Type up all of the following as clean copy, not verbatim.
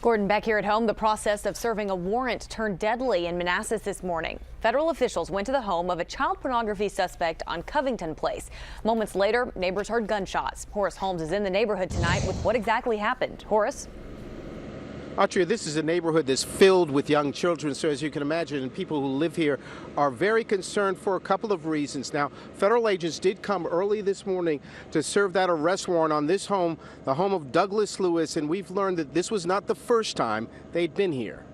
Gordon, back here at home, the process of serving a warrant turned deadly in Manassas this morning. Federal officials went to the home of a child pornography suspect on Covington Place. Moments later, neighbors heard gunshots. Horace Holmes is in the neighborhood tonight with what exactly happened. Horace? Autria, this is a neighborhood that's filled with young children, so as you can imagine, people who live here are very concerned for a couple of reasons. Now, federal agents did come early this morning to serve that arrest warrant on this home, the home of Douglas Lewis, and we've learned that this was not the first time they'd been here.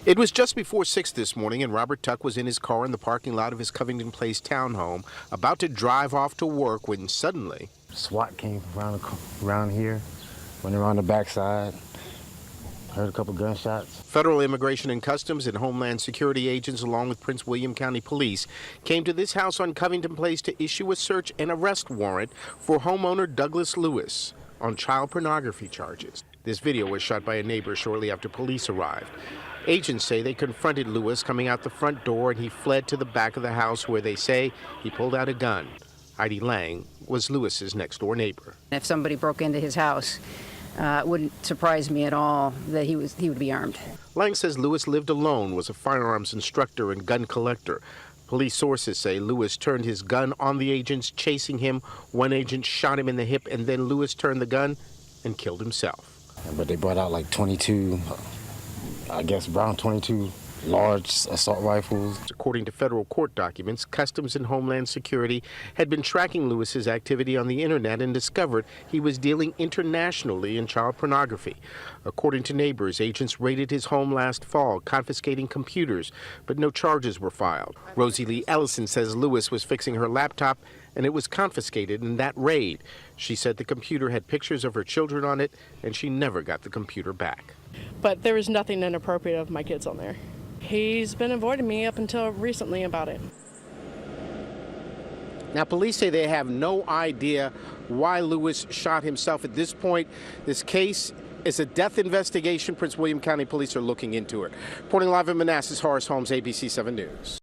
It was just before 6 this morning, and Robert Tuck was in his car in the parking lot of his Covington Place townhome, about to drive off to work when suddenly SWAT came around here, went around the backside. Heard a couple gunshots. Federal Immigration and Customs and Homeland Security agents, along with Prince William County Police, came to this house on Covington Place to issue a search and arrest warrant for homeowner Douglas Lewis on child pornography charges. This video was shot by a neighbor shortly after police arrived. Agents say they confronted Lewis coming out the front door, and he fled to the back of the house, where they say he pulled out a gun. Heidi Lang was Lewis's next-door neighbor. If somebody broke into his house, it wouldn't surprise me at all that he would be armed. Lang says Lewis lived alone, was a firearms instructor and gun collector. Police sources say Lewis turned his gun on the agents chasing him. One agent shot him in the hip, and then Lewis turned the gun and killed himself. But they brought out like 22, I guess around 22 large assault rifles. According to federal court documents, Customs and Homeland Security had been tracking Lewis's activity on the internet and discovered he was dealing internationally in child pornography. According to neighbors, agents raided his home last fall, confiscating computers, but no charges were filed. Rosie Lee Ellison says Lewis was fixing her laptop and it was confiscated in that raid. She said the computer had pictures of her children on it, and she never got the computer back. But there was nothing inappropriate of my kids on there. He's been avoiding me up until recently about it. Now, police say they have no idea why Lewis shot himself at this point. This case is a death investigation. Prince William County Police are looking into it. Reporting live in Manassas, Horace Holmes, ABC 7 News.